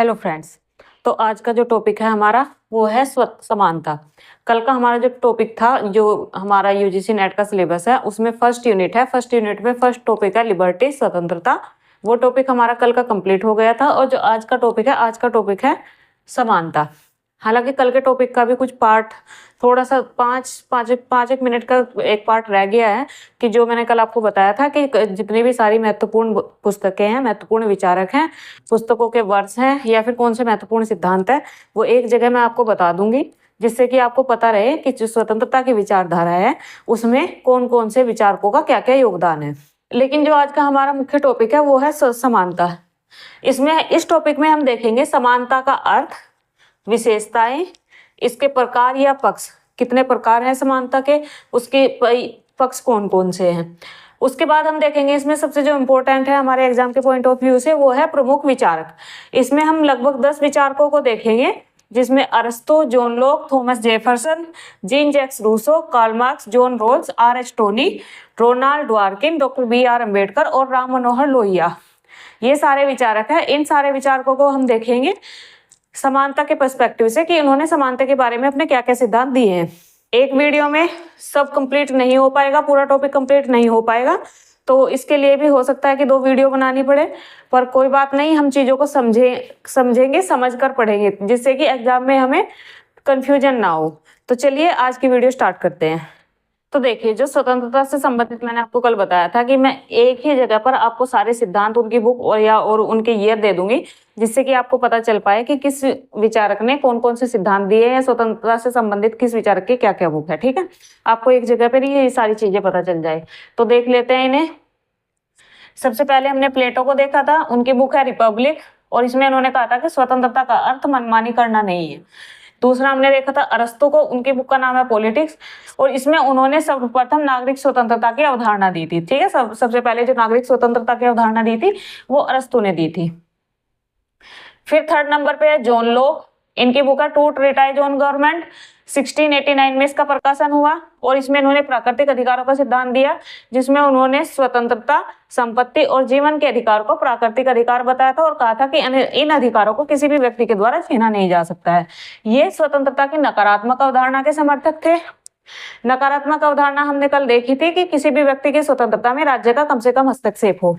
Hello friends. तो आज का जो टॉपिक है हमारा वो है समानता। कल का हमारा जो टॉपिक था, जो हमारा यूजीसी नेट का सिलेबस है, उसमें फर्स्ट यूनिट है। फर्स्ट यूनिट में फर्स्ट टॉपिक है लिबर्टी, स्वतंत्रता। वो टॉपिक हमारा कल का कंप्लीट हो गया था। और जो आज का टॉपिक है समानता। हालांकि कल के टॉपिक का भी कुछ पार्ट थोड़ा सा पाँच एक मिनट का एक पार्ट रह गया है, कि जो मैंने कल आपको बताया था कि जितनी भी सारी महत्वपूर्ण पुस्तकें हैं, महत्वपूर्ण विचारक हैं, पुस्तकों के वर्ष हैं या फिर कौन से महत्वपूर्ण सिद्धांत है, वो एक जगह मैं आपको बता दूंगी, जिससे कि आपको पता रहे कि जो स्वतंत्रता की विचारधारा है उसमें कौन कौन से विचारकों का क्या क्या योगदान है। लेकिन जो आज का हमारा मुख्य टॉपिक है वो है समानता। इस टॉपिक में हम देखेंगे समानता का अर्थ, विशेषताएं, इसके प्रकार या पक्ष, कितने प्रकार हैं समानता के, उसके पक्ष कौन कौन से हैं। उसके बाद हम देखेंगे इसमें सबसे जो इम्पोर्टेंट है हमारे एग्जाम के पॉइंट ऑफ व्यू से, वो है प्रमुख विचारक। इसमें हम लगभग 10 विचारकों को देखेंगे, जिसमें अरस्तु, John Locke, Thomas Jefferson, Jean Jacques Rousseau, Karl Marx, John Rawls, R H Tawney, Ronald Dworkin, doctor B R Ambedkar और राम मनोहर लोहिया। ये सारे विचारक हैं। इन सारे विचारकों को हम देखेंगे समानता के पर्सपेक्टिव से, कि उन्होंने समानता के बारे में अपने क्या क्या सिद्धांत दिए हैं। एक वीडियो में सब कंप्लीट नहीं हो पाएगा, पूरा टॉपिक कंप्लीट नहीं हो पाएगा, तो इसके लिए भी हो सकता है कि 2 वीडियो बनानी पड़े। पर कोई बात नहीं, हम चीज़ों को समझेंगे, समझ कर पढ़ेंगे, जिससे कि एग्जाम में हमें कंफ्यूजन ना हो। तो चलिए आज की वीडियो स्टार्ट करते हैं। तो देखिए, जो स्वतंत्रता से संबंधित मैंने आपको कल बताया था कि मैं एक ही जगह पर आपको सारे सिद्धांत, उनकी बुक और उनके ईयर दे दूंगी, जिससे कि आपको पता चल पाए कि किस विचारक ने कौन कौन से सिद्धांत दिए हैं, स्वतंत्रता से संबंधित किस विचारक की क्या क्या बुक है। ठीक है, आपको एक जगह पर ही ये सारी चीजें पता चल जाए। तो देख लेते हैं इन्हें। सबसे पहले हमने प्लेटो को देखा था, उनकी बुक है रिपब्लिक, और इसमें उन्होंने कहा था कि स्वतंत्रता का अर्थ मनमानी करना नहीं है। दूसरा हमने देखा था अरस्तु को, उनकी बुक का नाम है पॉलिटिक्स, और इसमें उन्होंने सर्वप्रथम नागरिक स्वतंत्रता की अवधारणा दी थी। ठीक है, सबसे पहले जो नागरिक स्वतंत्रता की अवधारणा दी थी वो अरस्तु ने दी थी। फिर थर्ड नंबर पे है जॉन लॉक, इनकी बुक है टू ट्रीटाइज ऑन गवर्नमेंट, 1689 में इसका प्रकाशन हुआ, और इसमें इन्होंने प्राकृतिक अधिकारों का सिद्धांत दिया, जिसमें उन्होंने स्वतंत्रता, संपत्ति और जीवन के अधिकार को प्राकृतिक अधिकार बताया था, और कहा था कि इन अधिकारों को किसी भी व्यक्ति के द्वारा छीना नहीं जा सकता है। ये स्वतंत्रता की नकारात्मक अवधारणा के समर्थक थे। नकारात्मक अवधारणा हमने कल देखी थी कि किसी भी व्यक्ति की स्वतंत्रता में राज्य का कम से कम हस्तक्षेप हो।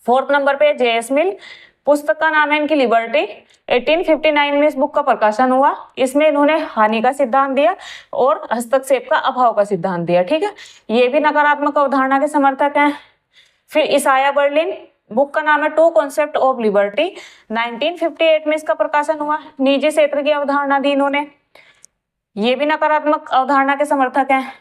फोर्थ नंबर पे जे.एस. मिल, पुस्तक का नाम है इनकी लिबर्टी, 1859 में इस बुक का प्रकाशन हुआ। इसमें इन्होंने हानि का सिद्धांत दिया और हस्तक्षेप का अभाव का सिद्धांत दिया। ठीक है, ये भी नकारात्मक अवधारणा के समर्थक हैं। फिर इसाया बर्लिन, बुक का नाम है टू कॉन्सेप्ट ऑफ लिबर्टी, 1958 में इसका प्रकाशन हुआ। निजी क्षेत्र की अवधारणा दी इन्होंने, ये भी नकारात्मक अवधारणा के समर्थक हैं।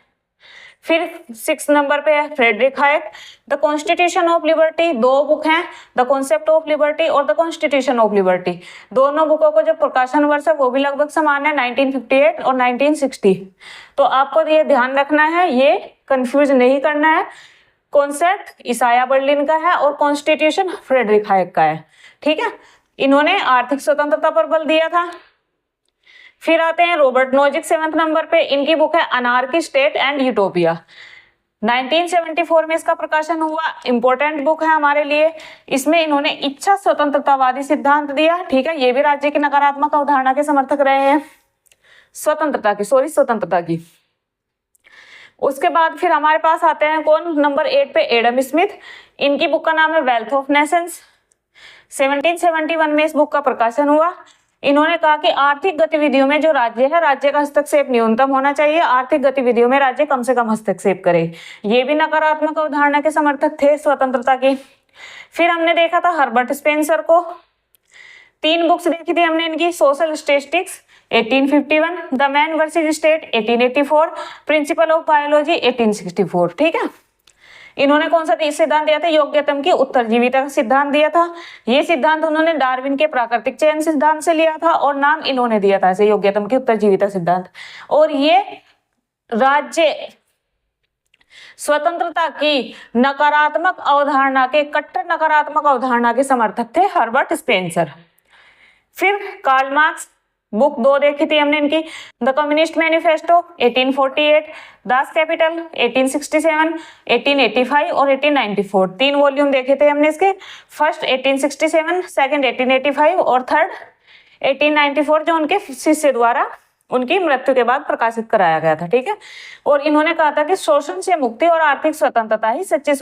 फिर 6 नंबर पे है Friedrich Hayek, the constitution of liberty. 2 book हैं, द कॉन्सेप्ट ऑफ लिबर्टी और द कॉन्स्टिट्यूशन ऑफ लिबर्टी। दोनों बुकों को जो प्रकाशन वर्ष है वो भी लगभग समान है, 1958 और 1960। तो आपको ये ध्यान रखना है, ये कंफ्यूज नहीं करना है। कॉन्सेप्ट इसाया बर्लिन का है और कॉन्स्टिट्यूशन फ्रेडरिक हायक का है। ठीक है, इन्होंने आर्थिक स्वतंत्रता पर बल दिया था। फिर आते हैं रॉबर्ट नोजिक 7th नंबर पे, इनकी बुक है अनार्की स्टेट एंड यूटोपिया, 1974 में इसका प्रकाशन हुआ। इंपॉर्टेंट बुक है हमारे लिए। इसमें इन्होंने इच्छा स्वतंत्रतावादी सिद्धांत दिया। ठीक है, ये भी राज्य की नकारात्मक अवधारणा के समर्थक रहे हैं, स्वतंत्रता की। उसके बाद फिर हमारे पास आते हैं कौन, नंबर 8 पे एडम स्मिथ, इनकी बुक का नाम है वेल्थ ऑफ नेशंस, 1771 में इस बुक का प्रकाशन हुआ। इन्होंने कहा कि आर्थिक गतिविधियों में जो राज्य है, राज्य का हस्तक्षेप न्यूनतम होना चाहिए, आर्थिक गतिविधियों में राज्य कम से कम हस्तक्षेप करे। ये भी नकारात्मक अवधारणा के समर्थक थे स्वतंत्रता की। फिर हमने देखा था हर्बर्ट स्पेंसर को, 3 बुक्स देखी थी हमने इनकी, social statistics 1851, the man versus state 1884, principle of biology 1864। ठीक है, इन्होंने कौन सा सिद्धांत दिया था, योग्यतम की उत्तरजीविता का सिद्धांत दिया था। ये सिद्धांत उन्होंने डार्विन के प्राकृतिक चयन सिद्धांत से लिया था, और नाम इन्होंने दिया था ऐसे योग्यतम की उत्तरजीविता सिद्धांत। और ये राज्य स्वतंत्रता की नकारात्मक अवधारणा के, कट्टर नकारात्मक अवधारणा के समर्थक थे हर्बर्ट स्पेंसर। फिर कार्ल मार्क्स, बुक 2 देखी थी हमने इनकी, the communist manifesto 1848, Das Kapital 1867, 1885 और 1894, 3 वॉल्यूम देखे थे हमने इसके। फर्स्ट 1867, सेकंड 1885 और थर्ड 1894 जो उनके शिष्य द्वारा उनकी मृत्यु के बाद प्रकाशित कराया गया था। ठीक है, और इन्होंने कहा था कि शोषण से मुक्ति और आर्थिक स्वतंत्रता ही सच्ची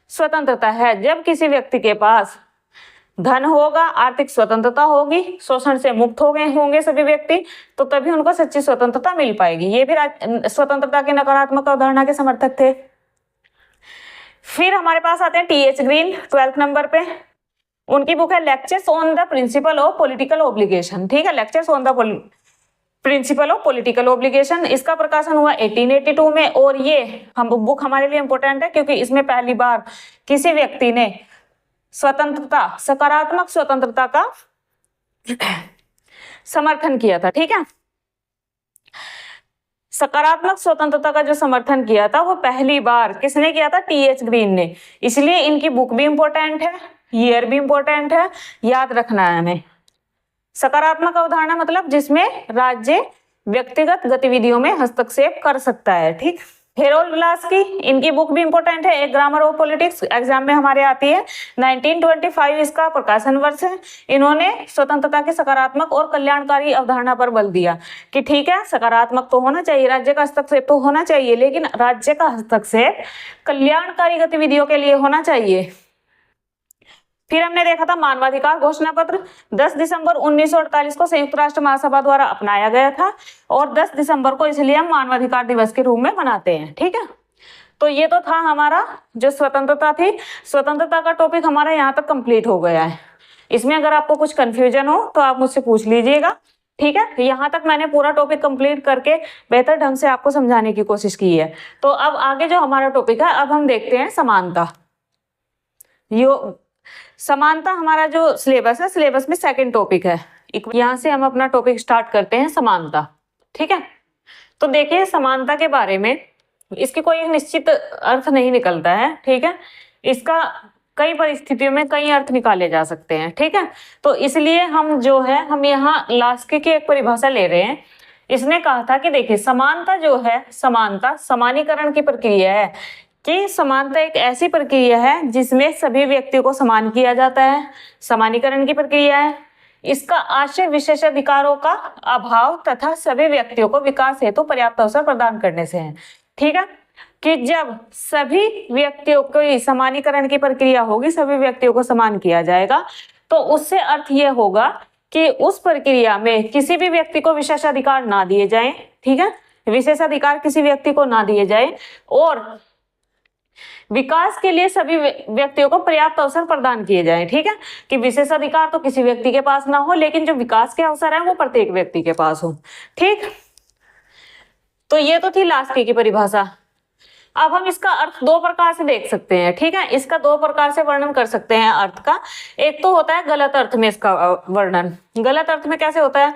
स्वतंत्रता है। जब किसी व्यक्ति के पास धन होगा, आर्थिक स्वतंत्रता होगी, शोषण से मुक्त हो गए होंगे सभी व्यक्ति, तो तभी उनको सच्ची स्वतंत्रता मिल पाएगी। ये भी स्वतंत्रता की नकारात्मक अवधारणा के समर्थक थे। फिर हमारे पास आते हैं टी.एच. ग्रीन 12th नंबर पे। उनकी बुक है lectures on the principle of political obligation. ठीक है, lectures on the principle of political obligation. इसका प्रकाशन हुआ 1882 में, और ये हम बुक हमारे लिए इंपॉर्टेंट है क्योंकि इसमें पहली बार किसी व्यक्ति ने स्वतंत्रता, सकारात्मक स्वतंत्रता का समर्थन किया था। ठीक है, सकारात्मक स्वतंत्रता का जो समर्थन किया था वो पहली बार किसने किया था? टी.एच. ग्रीन ने। इसलिए इनकी बुक भी इंपॉर्टेंट है, ईयर भी इंपॉर्टेंट है, याद रखना है हमें। सकारात्मक अवधारणा मतलब जिसमें राज्य व्यक्तिगत गतिविधियों में हस्तक्षेप कर सकता है। ठीक, हेरोल्ड लास्की, इनकी बुक भी इंपॉर्टेंट है, एक ग्रामर ऑफ पॉलिटिक्स, एग्जाम में हमारे आती है। 1925 इसका प्रकाशन वर्ष है। इन्होंने स्वतंत्रता की सकारात्मक और कल्याणकारी अवधारणा पर बल दिया कि ठीक है, सकारात्मक तो होना चाहिए, राज्य का हस्तक्षेप तो होना चाहिए, लेकिन राज्य का हस्तक्षेप कल्याणकारी गतिविधियों के लिए होना चाहिए। फिर हमने देखा था मानवाधिकार घोषणा पत्र, 10 दिसंबर 1948 को संयुक्त राष्ट्र महासभा द्वारा अपनाया गया था, और 10 दिसंबर को इसलिए हम मानवाधिकार दिवस के रूप में मनाते हैं। ठीक है, तो ये तो था हमारा जो स्वतंत्रता थी। स्वतंत्रता का टॉपिक हमारा यहाँ तक कंप्लीट हो गया है। इसमें अगर आपको कुछ कंफ्यूजन हो तो आप मुझसे पूछ लीजिएगा। ठीक है, यहाँ तक मैंने पूरा टॉपिक कंप्लीट करके बेहतर ढंग से आपको समझाने की कोशिश की है। तो अब आगे जो हमारा टॉपिक है, अब हम देखते हैं समानता। समानता हमारा जो सिलेबस है, सिलेबस में सेकंड टॉपिक है। यहाँ से हम अपना टॉपिक स्टार्ट करते हैं, समानता। ठीक है, तो देखिए समानता के बारे में, इसकी कोई एक निश्चित अर्थ नहीं निकलता है। ठीक है, इसका कई परिस्थितियों में कई अर्थ निकाले जा सकते हैं। ठीक है, तो इसलिए हम जो है, हम यहाँ लास्की की एक परिभाषा ले रहे हैं। इसने कहा था कि देखिए समानता जो है, समानता समानीकरण की प्रक्रिया है, कि समानता एक ऐसी प्रक्रिया है जिसमें सभी व्यक्तियों को समान किया जाता है, समानीकरण की प्रक्रिया है। इसका आशय विशेषाधिकारों का अभाव तथा सभी व्यक्तियों को विकास हेतु पर्याप्त अवसर प्रदान करने से है। ठीक है, कि जब सभी व्यक्तियों को समानीकरण की प्रक्रिया होगी, सभी व्यक्तियों को समान किया जाएगा, तो उससे अर्थ यह होगा कि उस प्रक्रिया में किसी भी व्यक्ति को विशेषाधिकार ना दिए जाएं। ठीक है, विशेषाधिकार किसी व्यक्ति को ना दिए जाए, और विकास के लिए सभी व्यक्तियों को पर्याप्त अवसर प्रदान किए जाएं। ठीक है, कि विशेषाधिकार तो किसी व्यक्ति के पास ना हो, लेकिन जो विकास के अवसर है वो प्रत्येक व्यक्ति के पास हो। ठीक, तो ये तो थी लास्की की परिभाषा। अब हम इसका अर्थ दो प्रकार से देख सकते हैं। ठीक है, इसका दो प्रकार से वर्णन कर सकते हैं अर्थ का। एक तो होता है गलत अर्थ में इसका वर्णन। गलत अर्थ में कैसे होता है?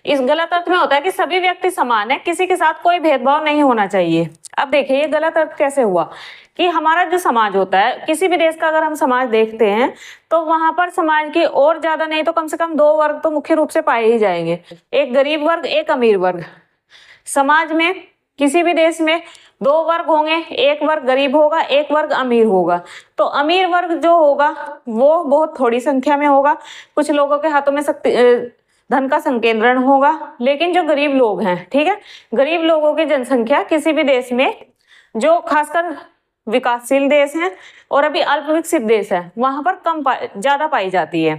इस गलत अर्थ में होता है कि सभी व्यक्ति समान है, किसी के साथ कोई भेदभाव नहीं होना चाहिए। अब देखिए ये गलत अर्थ कैसे हुआ कि हमारा जो समाज होता है, किसी भी देश का अगर हम समाज देखते हैं तो वहां पर समाज की और ज्यादा नहीं तो कम से कम दो वर्ग तो मुख्य रूप से पाए ही जाएंगे, एक गरीब वर्ग, एक अमीर वर्ग। समाज में किसी भी देश में दो वर्ग होंगे, एक वर्ग गरीब होगा, एक वर्ग अमीर होगा। तो अमीर वर्ग जो होगा वो बहुत थोड़ी संख्या में होगा, कुछ लोगों के हाथों में धन का संकेंद्रण होगा। लेकिन जो गरीब लोग हैं, ठीक है, गरीब लोगों की जनसंख्या किसी भी देश में, जो खासकर विकासशील देश हैं और अभी अल्प विकसित देश है, वहां पर ज्यादा पाई जाती है।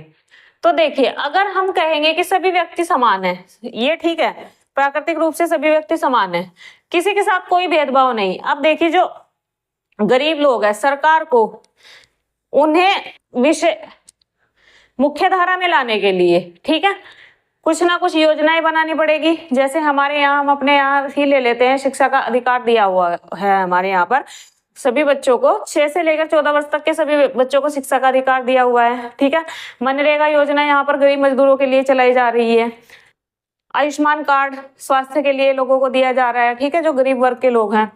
तो देखिए अगर हम कहेंगे कि सभी व्यक्ति समान है, ये ठीक है, प्राकृतिक रूप से सभी व्यक्ति समान है, किसी के साथ कोई भेदभाव नहीं। अब देखिए जो गरीब लोग हैं, सरकार को उन्हें मुख्य धारा में लाने के लिए, ठीक है, कुछ ना कुछ योजनाएं बनानी पड़ेगी। जैसे हमारे यहाँ, हम अपने यहाँ ही ले लेते हैं, शिक्षा का अधिकार दिया हुआ है हमारे यहाँ पर, सभी बच्चों को 6 से लेकर 14 वर्ष तक के सभी बच्चों को शिक्षा का अधिकार दिया हुआ है। ठीक है, मनरेगा योजना यहाँ पर गरीब मजदूरों के लिए चलाई जा रही है। आयुष्मान कार्ड स्वास्थ्य के लिए लोगों को दिया जा रहा है, ठीक है, जो गरीब वर्ग के लोग हैं।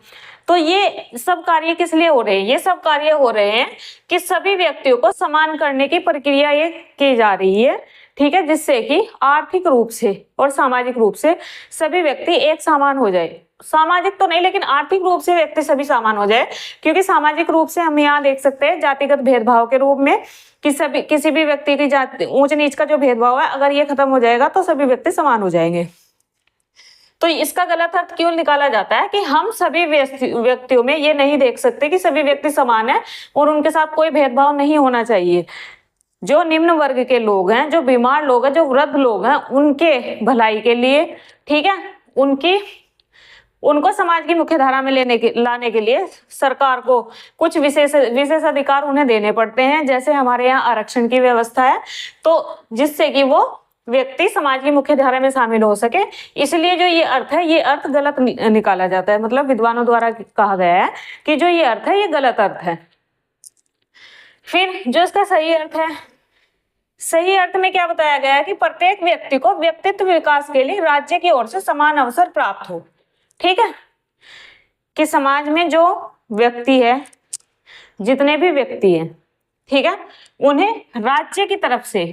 तो ये सब कार्य किस लिए हो रहे हैं? ये सब कार्य हो रहे हैं कि सभी व्यक्तियों को समान करने की प्रक्रिया ये की जा रही है। ठीक है, जिससे कि आर्थिक रूप से और सामाजिक रूप से सभी व्यक्ति एक समान हो जाए। सामाजिक तो नहीं, लेकिन आर्थिक रूप से व्यक्ति सभी समान हो जाए, क्योंकि सामाजिक रूप से हम यहाँ देख सकते हैं जातिगत भेदभाव के रूप में कि सभी किसी भी व्यक्ति की जाति ऊंच नीच का जो भेदभाव है, अगर ये खत्म हो जाएगा तो सभी व्यक्ति समान हो जाएंगे। तो इसका गलत अर्थ क्यों निकाला जाता है कि हम सभी व्यक्तियों में ये नहीं देख सकते कि सभी व्यक्ति समान है और उनके साथ कोई भेदभाव नहीं होना चाहिए। जो निम्न वर्ग के लोग हैं, जो बीमार लोग हैं, जो वृद्ध लोग हैं, उनके भलाई के लिए, ठीक है, उनको समाज की मुख्य धारा में लाने के लिए सरकार को कुछ विशेष अधिकार उन्हें देने पड़ते हैं। जैसे हमारे यहाँ आरक्षण की व्यवस्था है, तो जिससे कि वो व्यक्ति समाज की मुख्य धारा में शामिल हो सके। इसलिए जो ये अर्थ है, ये अर्थ गलत निकाला जाता है, मतलब विद्वानों द्वारा कहा गया है कि जो ये अर्थ है ये गलत अर्थ है। फिर जो इसका सही अर्थ है, सही अर्थ में क्या बताया गया है कि प्रत्येक व्यक्ति को व्यक्तित्व विकास के लिए राज्य की ओर से समान अवसर प्राप्त हो। ठीक है, कि समाज में जो व्यक्ति है, जितने भी व्यक्ति हैं, ठीक है, उन्हें राज्य की तरफ से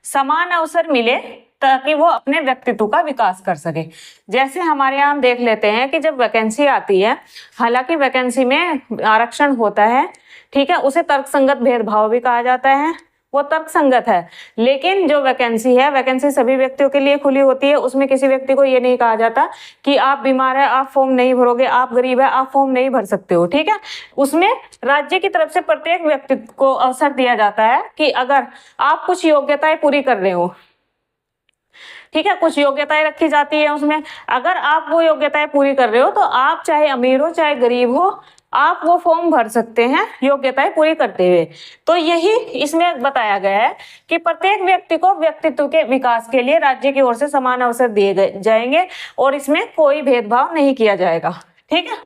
समान अवसर मिले ताकि वो अपने व्यक्तित्व का विकास कर सके। जैसे हमारे यहाँ हम देख लेते हैं कि जब वैकेंसी आती है, हालांकि वैकेंसी में आरक्षण होता है, ठीक है, उसे तर्कसंगत भेदभाव भी कहा जाता है, वो तर्कसंगत है, लेकिन जो वैकेंसी है, वैकेंसी सभी व्यक्तियों के लिए खुली होती है। उसमें किसी व्यक्ति को ये नहीं कहा जाता कि आप बीमार है आप फॉर्म नहीं भरोगे, आप गरीब है आप फॉर्म नहीं भर सकते हो। ठीक है, उसमें राज्य की तरफ से प्रत्येक व्यक्ति को अवसर दिया जाता है कि अगर आप कुछ योग्यताएं पूरी कर रहे हो, ठीक है, कुछ योग्यताएं रखी जाती है उसमें, अगर आप वो योग्यताएं पूरी कर रहे हो तो आप चाहे अमीर हो चाहे गरीब हो, आप वो फॉर्म भर सकते हैं योग्यताएं पूरी करते हुए। तो यही इसमें बताया गया है कि प्रत्येक व्यक्ति को व्यक्तित्व के विकास के लिए राज्य की ओर से समान अवसर दिए जाएंगे और इसमें कोई भेदभाव नहीं किया जाएगा। ठीक है,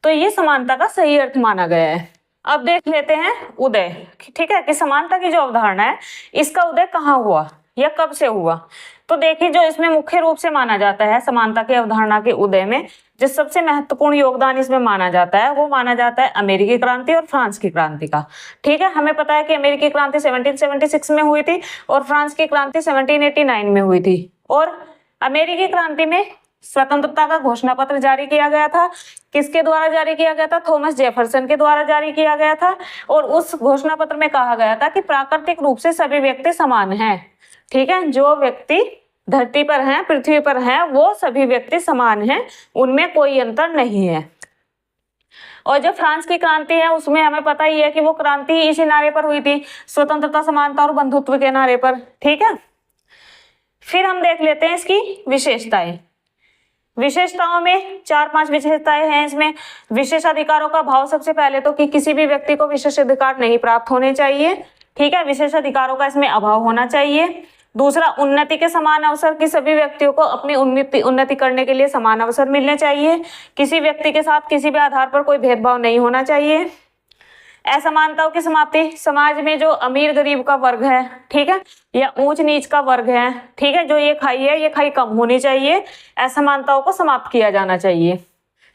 तो ये समानता का सही अर्थ माना गया है। अब देख लेते हैं उदय। ठीक है, कि समानता की जो अवधारणा है इसका उदय कहाँ हुआ या कब से हुआ। तो देखिए, जो इसमें मुख्य रूप से माना जाता है समानता की अवधारणा के उदय में, जो सबसे महत्वपूर्ण योगदान इसमें माना जाता है वो माना जाता है अमेरिकी क्रांति और फ्रांस की क्रांति का। ठीक है, हमें पता है कि अमेरिकी क्रांति 1776 में हुई थी और फ्रांस की क्रांति 1789 में हुई थी। और अमेरिकी क्रांति में स्वतंत्रता का घोषणा पत्र जारी किया गया था। किसके द्वारा जारी किया गया था? थॉमस जेफरसन के द्वारा जारी किया गया था। और उस घोषणा पत्र में कहा गया था कि प्राकृतिक रूप से सभी व्यक्ति समान हैं। ठीक है, जो व्यक्ति धरती पर हैं, पृथ्वी पर हैं, वो सभी व्यक्ति समान हैं, उनमें कोई अंतर नहीं है। और जो फ्रांस की क्रांति है उसमें हमें पता ही है कि वो क्रांति इसी नारे पर हुई थी, स्वतंत्रता, समानता और बंधुत्व के नारे पर। ठीक है, फिर हम देख लेते हैं इसकी विशेषताएं। विशेषताओं में 4-5 विशेषताएं हैं इसमें। विशेषाधिकारों का भाव, सबसे पहले तो कि किसी भी व्यक्ति को विशेष अधिकार नहीं प्राप्त होने चाहिए। ठीक है, विशेष अधिकारों का इसमें अभाव होना चाहिए। दूसरा, उन्नति के समान अवसर, कि सभी व्यक्तियों को अपनी उन्नति करने के लिए समान अवसर मिलने चाहिए। किसी व्यक्ति के साथ किसी भी आधार पर कोई भेदभाव नहीं होना चाहिए। असमानताओं की समाप्ति, समाज में जो अमीर गरीब का वर्ग है, ठीक है, या ऊंच नीच का वर्ग है, ठीक है, जो ये खाई है ये खाई कम होनी चाहिए। असमानताओं को समाप्त किया जाना चाहिए।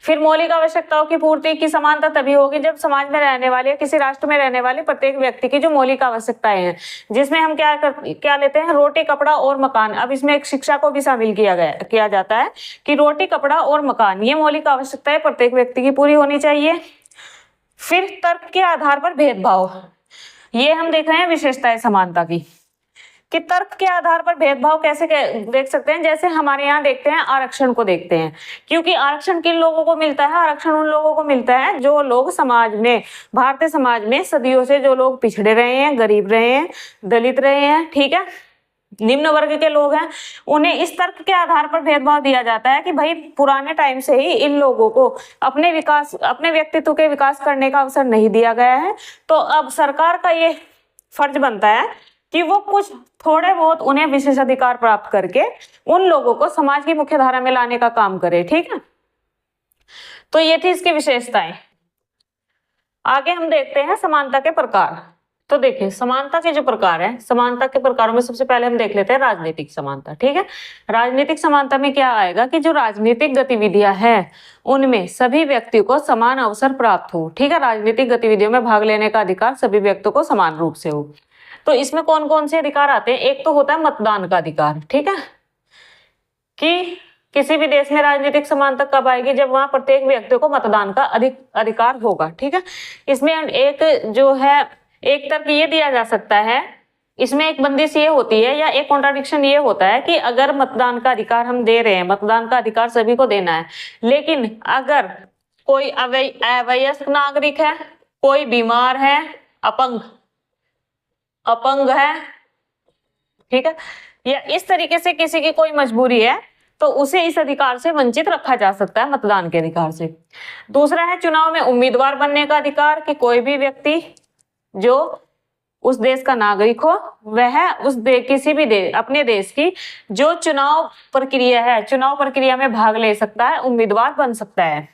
फिर मौलिक आवश्यकताओं की पूर्ति, की समानता तभी होगी जब समाज में रहने वाले, किसी राष्ट्र में रहने वाले प्रत्येक व्यक्ति की जो मौलिक आवश्यकताएं हैं, जिसमें हम क्या लेते हैं, रोटी, कपड़ा और मकान। अब इसमें एक शिक्षा को भी शामिल किया जाता है कि रोटी, कपड़ा और मकान, ये मौलिक आवश्यकताएं प्रत्येक व्यक्ति की पूरी होनी चाहिए। फिर तर्क के आधार पर भेदभाव, ये हम देख रहे हैं विशेषताएं समानता की, कि तर्क के आधार पर भेदभाव कैसे देख सकते हैं। जैसे हमारे यहाँ देखते हैं, आरक्षण को देखते हैं, क्योंकि आरक्षण किन लोगों को मिलता है? आरक्षण उन लोगों को मिलता है जो लोग समाज में, भारतीय समाज में सदियों से जो लोग पिछड़े रहे हैं, गरीब रहे हैं, दलित रहे हैं, ठीक है, निम्न वर्ग के लोग हैं, उन्हें इस तर्क के आधार पर भेदभाव दिया जाता है कि भाई पुराने टाइम से ही इन लोगों को अपने व्यक्तित्व के विकास करने का अवसर नहीं दिया गया है। तो अब सरकार का ये फर्ज बनता है कि वो कुछ थोड़े बहुत उन्हें विशेष अधिकार प्राप्त करके उन लोगों को समाज की मुख्य धारा में लाने का काम करे। ठीक है, तो ये थी इसकी विशेषताएं। आगे हम देखते हैं समानता के प्रकार। तो देखिए, समानता के जो प्रकार है, समानता के प्रकारों में सबसे पहले हम देख लेते हैं राजनीतिक समानता। ठीक है, राजनीतिक समानता में क्या आएगा कि जो राजनीतिक गतिविधियां हैं उनमें सभी व्यक्तियों को समान अवसर प्राप्त हो। ठीक है, राजनीतिक गतिविधियों में भाग लेने का अधिकार सभी व्यक्तियों को समान रूप से हो। तो इसमें कौन कौन से अधिकार आते हैं? एक तो होता है मतदान का अधिकार, ठीक है, कि किसी भी देश में राजनीतिक समानता कब आएगी? जब वहां प्रत्येक व्यक्ति को मतदान का अधिकार होगा, ठीक है। इसमें एक जो है एक तर्क ये दिया जा सकता है, इसमें एक बंदिश ये होती है या एक कॉन्ट्राडिक्शन ये होता है कि अगर मतदान का अधिकार हम दे रहे हैं, मतदान का अधिकार सभी को देना है, लेकिन अगर कोई अवयस्क नागरिक है, कोई बीमार है, अपंग है, ठीक है, या इस तरीके से किसी की कोई मजबूरी है, तो उसे इस अधिकार से वंचित रखा जा सकता है, मतदान के अधिकार से। दूसरा है चुनाव में उम्मीदवार बनने का अधिकार, कि कोई भी व्यक्ति जो उस देश का नागरिक हो वह किसी भी अपने देश की जो चुनाव प्रक्रिया है, चुनाव प्रक्रिया में भाग ले सकता है, उम्मीदवार बन सकता है।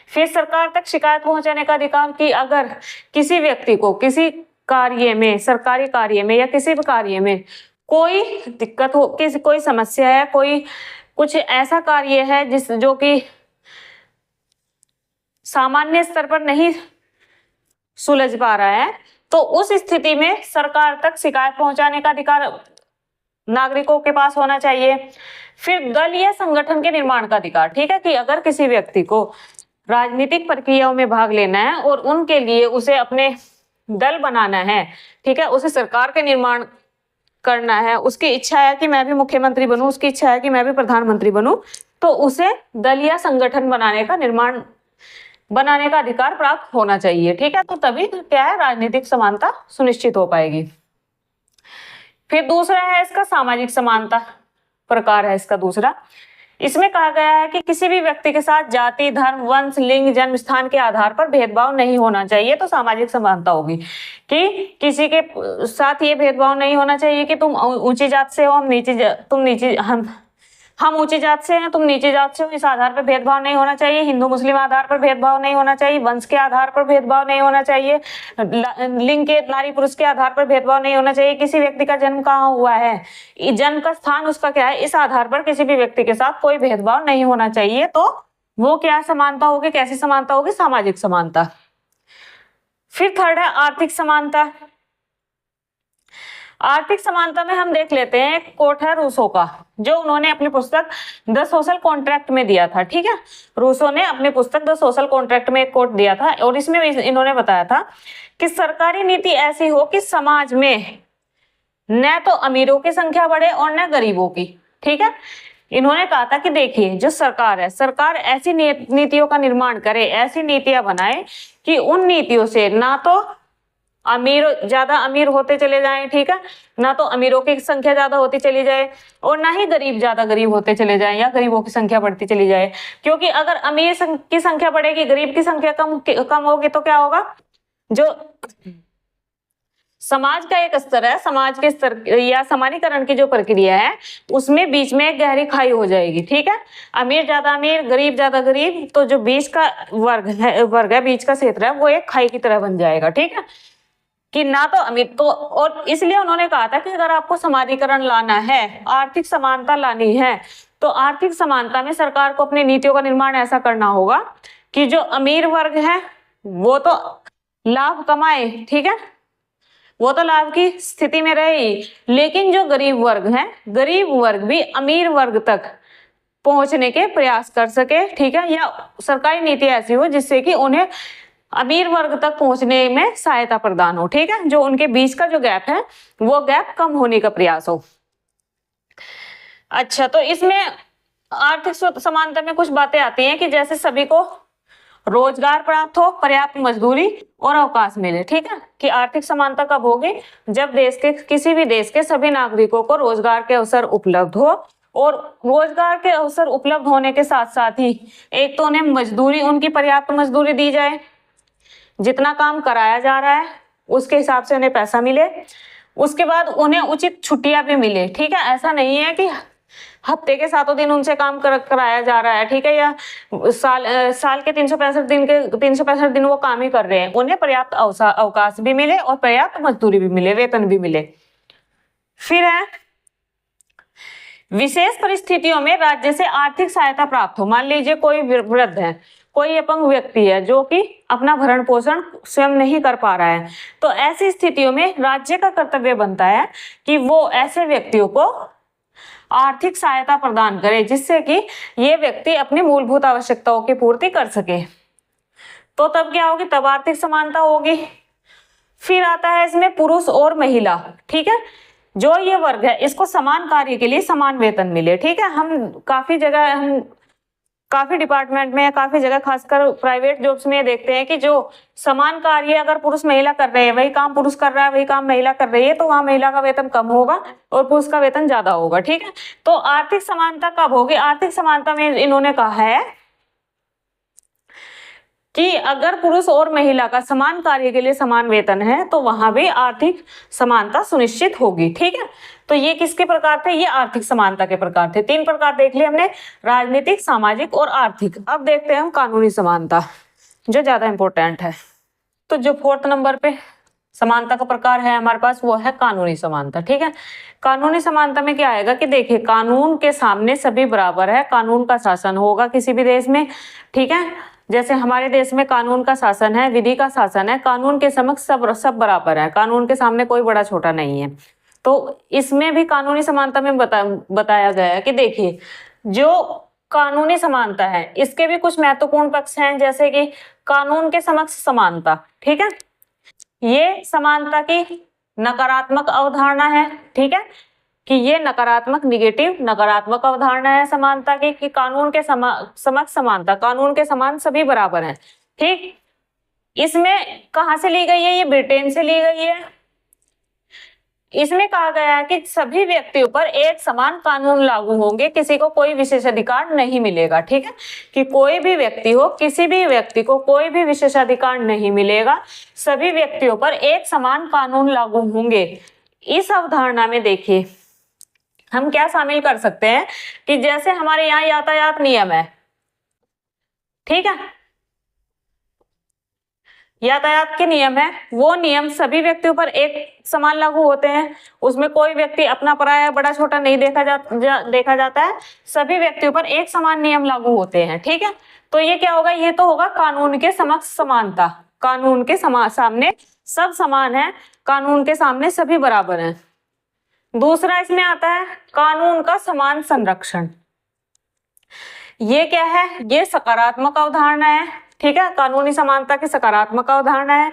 फिर सरकार तक शिकायत पहुंचाने का अधिकार, कि अगर किसी व्यक्ति को किसी कार्य में, सरकारी कार्य में या किसी भी कार्य में कोई दिक्कत हो, कोई समस्या है, कोई कुछ ऐसा कार्य है जो कि सामान्य स्तर पर नहीं सुलझ पा रहा है, तो उस स्थिति में सरकार तक शिकायत पहुंचाने का अधिकार नागरिकों के पास होना चाहिए। फिर दल या संगठन के निर्माण का अधिकार, ठीक है, कि अगर किसी व्यक्ति को राजनीतिक प्रक्रियाओं में भाग लेना है और उनके लिए उसे अपने दल बनाना है, ठीक है, उसे सरकार के निर्माण करना है, उसकी इच्छा है कि मैं भी मुख्यमंत्री बनूं, उसकी इच्छा है कि मैं भी प्रधानमंत्री बनूं, तो उसे दल या संगठन बनाने का अधिकार प्राप्त होना चाहिए, ठीक है। तो तभी क्या है, राजनीतिक समानता सुनिश्चित हो पाएगी। फिर दूसरा है इसका सामाजिक समानता प्रकार है इसका दूसरा। इसमें कहा गया है कि किसी भी व्यक्ति के साथ जाति, धर्म, वंश, लिंग, जन्म स्थान के आधार पर भेदभाव नहीं होना चाहिए, तो सामाजिक समानता होगी कि किसी के साथ ये भेदभाव नहीं होना चाहिए कि तुम ऊंची जात से हो, हम ऊंची जात से हैं, तुम नीची जात से हो, इस आधार पर भेदभाव नहीं होना चाहिए। हिंदू मुस्लिम आधार पर भेदभाव नहीं होना चाहिए, वंश के आधार पर भेदभाव नहीं होना चाहिए, लिंग के, नारी पुरुष के आधार पर भेदभाव नहीं होना चाहिए, किसी व्यक्ति का जन्म कहाँ हुआ है, जन्म का स्थान उसका क्या है, इस आधार पर किसी भी व्यक्ति के साथ कोई भेदभाव नहीं होना चाहिए। तो वो क्या समानता होगी, कैसी समानता होगी? सामाजिक समानता। फिर थर्ड है आर्थिक समानता। आर्थिक समानता में हम देख लेते हैं, एक कोट है रूसो का, जो उन्होंने अपनी पुस्तक द सोशल कॉन्ट्रैक्ट में दिया था, ठीक है। रूसो ने अपनी पुस्तक द सोशल कॉन्ट्रैक्ट में एक कोट दिया था और इसमें इन्होंने बताया था कि सरकारी नीति ऐसी हो कि समाज में न तो अमीरों की संख्या बढ़े और न गरीबों की, ठीक है। इन्होंने कहा था कि देखिए, जो सरकार है, सरकार ऐसी नीतियों का निर्माण करे, ऐसी नीतियां बनाए कि उन नीतियों से ना तो ज्यादा अमीर होते चले जाएं, ठीक है, ना तो अमीरों की संख्या ज्यादा होती चली जाए और ना ही गरीब ज्यादा गरीब होते चले जाएं या गरीबों की संख्या बढ़ती चली जाए। क्योंकि अगर अमीर की संख्या बढ़ेगी, गरीब की संख्या कम होगी, तो क्या होगा, जो समाज का एक स्तर है, समाज के स्तर या समानीकरण की जो प्रक्रिया है, उसमें बीच में एक गहरी खाई हो जाएगी, ठीक है। अमीर ज्यादा अमीर, गरीब ज्यादा गरीब, तो जो बीच का वर्ग है, बीच का क्षेत्र है, वो एक खाई की तरह बन जाएगा, ठीक है, कि ना तो अमीर तो। और इसलिए उन्होंने कहा था कि अगर आपको समानीकरण लाना है, आर्थिक समानता लानी है, तो आर्थिक समानता में सरकार को अपनी नीतियों का निर्माण ऐसा करना होगा कि जो अमीर वर्ग है वो तो लाभ कमाए, ठीक है, वो तो लाभ की स्थिति में रहे ही, लेकिन जो गरीब वर्ग है, गरीब वर्ग भी अमीर वर्ग तक पहुंचने के प्रयास कर सके, ठीक है, या सरकारी नीति ऐसी हो जिससे कि उन्हें अमीर वर्ग तक पहुंचने में सहायता प्रदान हो, ठीक है, जो उनके बीच का जो गैप है वो गैप कम होने का प्रयास हो। अच्छा, तो इसमें आर्थिक समानता में कुछ बातें आती हैं कि जैसे सभी को रोजगार प्राप्त हो, पर्याप्त मजदूरी और अवकाश मिले, ठीक है, कि आर्थिक समानता कब होगी, जब देश के किसी भी देश के सभी नागरिकों को रोजगार के अवसर उपलब्ध हो, और रोजगार के अवसर उपलब्ध होने के साथ साथ ही एक तो उन्हें मजदूरी, उनकी पर्याप्त मजदूरी दी जाए, जितना काम कराया जा रहा है उसके हिसाब से उन्हें पैसा मिले, उसके बाद उन्हें उचित छुट्टियां भी मिले, ठीक है। ऐसा नहीं है कि हफ्ते के 7 दिन उनसे काम कराया जा रहा है, ठीक है, या साल के 365 दिन वो काम ही कर रहे हैं, उन्हें पर्याप्त अवकाश भी मिले और पर्याप्त मजदूरी भी मिले, वेतन भी मिले। फिर है विशेष परिस्थितियों में राज्य से आर्थिक सहायता प्राप्त हो। मान लीजिए कोई वृद्ध है, कोई अपंग व्यक्ति है जो कि अपना भरण पोषण स्वयं नहीं कर पा रहा है, तो ऐसी स्थितियों में राज्य का कर्तव्य बनता है कि वो ऐसे व्यक्तियों को आर्थिक सहायता प्रदान करे, जिससे कि ये व्यक्ति अपनी मूलभूत आवश्यकताओं की पूर्ति कर सके। तो तब क्या होगी, तब आर्थिक समानता होगी। फिर आता है इसमें पुरुष और महिला, ठीक है, जो ये वर्ग है इसको समान कार्य के लिए समान वेतन मिले, ठीक है। हम काफी डिपार्टमेंट में, काफी जगह खासकर प्राइवेट जॉब्स में देखते हैं कि जो समान कार्य अगर पुरुष महिला कर रहे हैं, वही काम पुरुष कर रहा है, वही काम महिला कर रही है, तो वहां महिला का वेतन कम होगा और पुरुष का वेतन ज्यादा होगा, ठीक है। तो आर्थिक समानता कब होगी, आर्थिक समानता में इन्होंने कहा है कि अगर पुरुष और महिला का समान कार्य के लिए समान वेतन है तो वहां भी आर्थिक समानता सुनिश्चित होगी, ठीक है। तो ये किसके प्रकार थे, ये आर्थिक समानता के प्रकार थे। 3 प्रकार देख लिए हमने, राजनीतिक, सामाजिक और आर्थिक। अब देखते हैं हम कानूनी समानता, जो ज्यादा इंपॉर्टेंट है। तो जो 4th नंबर पे समानता का प्रकार है हमारे पास, वो है कानूनी समानता, ठीक है। कानूनी समानता में क्या आएगा कि देखिए, कानून के सामने सभी बराबर है, कानून का शासन होगा किसी भी देश में, ठीक है। जैसे हमारे देश में कानून का शासन है, विधि का शासन है, कानून के समक्ष सब बराबर है, कानून के सामने कोई बड़ा छोटा नहीं है। तो इसमें भी कानूनी समानता में बताया गया है कि देखिए, जो कानूनी समानता है इसके भी कुछ महत्वपूर्ण पक्ष हैं, जैसे कि कानून के समक्ष समानता, ठीक है। ये समानता की नकारात्मक अवधारणा है, ठीक है, कि ये नकारात्मक अवधारणा है समानता की, कि कानून के समक्ष समानता, कानून के समान सभी बराबर हैं, ठीक। इसमें कहां से ली गई है, ये ब्रिटेन से ली गई है। इसमें कहा गया है कि सभी व्यक्तियों पर एक समान कानून लागू होंगे, किसी को कोई विशेषाधिकार नहीं मिलेगा, ठीक है, कि कोई भी व्यक्ति हो, किसी भी व्यक्ति को कोई भी विशेषाधिकार नहीं मिलेगा, सभी व्यक्तियों पर एक समान कानून लागू होंगे। इस अवधारणा में देखिए हम क्या शामिल कर सकते हैं कि जैसे हमारे यहाँ यातायात नियम है, ठीक है, यातायात के नियम है, वो नियम सभी व्यक्तियों पर एक समान लागू होते हैं, उसमें कोई व्यक्ति अपना पराया बड़ा छोटा नहीं देखा जाता है, सभी व्यक्तियों पर एक समान नियम लागू होते हैं, ठीक है। तो ये क्या होगा, ये तो होगा कानून के समक्ष समानता, कानून के सामने सब समान है, कानून के सामने सभी बराबर हैं। दूसरा इसमें आता है कानून का समान संरक्षण। ये क्या है, ये सकारात्मक अवधारणा है, ठीक है, कानूनी समानता की सकारात्मक अवधारणा है।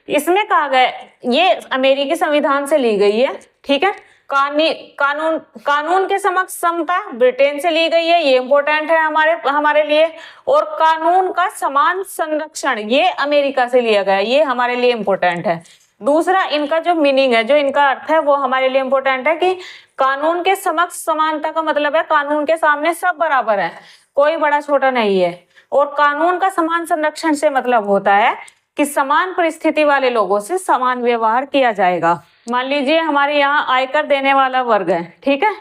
इसमें कहा गया, ये अमेरिकी संविधान से ली गई है, ठीक है। कानून के समक्ष समता ब्रिटेन से ली गई है, ये इंपॉर्टेंट है हमारे लिए। और कानून का समान संरक्षण ये अमेरिका से लिया गया, ये हमारे लिए इंपॉर्टेंट है। दूसरा इनका जो मीनिंग है, जो इनका अर्थ है, वो हमारे लिए इंपॉर्टेंट है कि कानून के समक्ष समानता का मतलब है कानून के सामने सब बराबर है, कोई बड़ा छोटा नहीं है। और कानून का समान संरक्षण से मतलब होता है कि समान परिस्थिति वाले लोगों से समान व्यवहार किया जाएगा। मान लीजिए हमारे यहाँ आयकर देने वाला वर्ग है, ठीक है,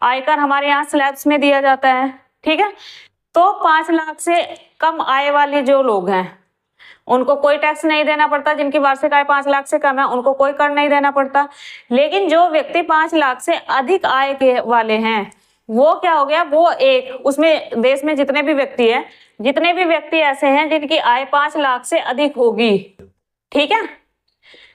आयकर हमारे यहाँ स्लैब्स में दिया जाता है, ठीक है। तो 5 लाख से कम आय वाले जो लोग हैं उनको कोई टैक्स नहीं देना पड़ता, जिनकी वार्षिक आय 5 लाख से कम है उनको कोई कर नहीं देना पड़ता। लेकिन जो व्यक्ति 5 लाख से अधिक आय के वाले हैं, वो क्या हो गया, वो एक, उसमें देश में जितने भी व्यक्ति ऐसे हैं जिनकी आय 5 लाख से अधिक होगी, ठीक है,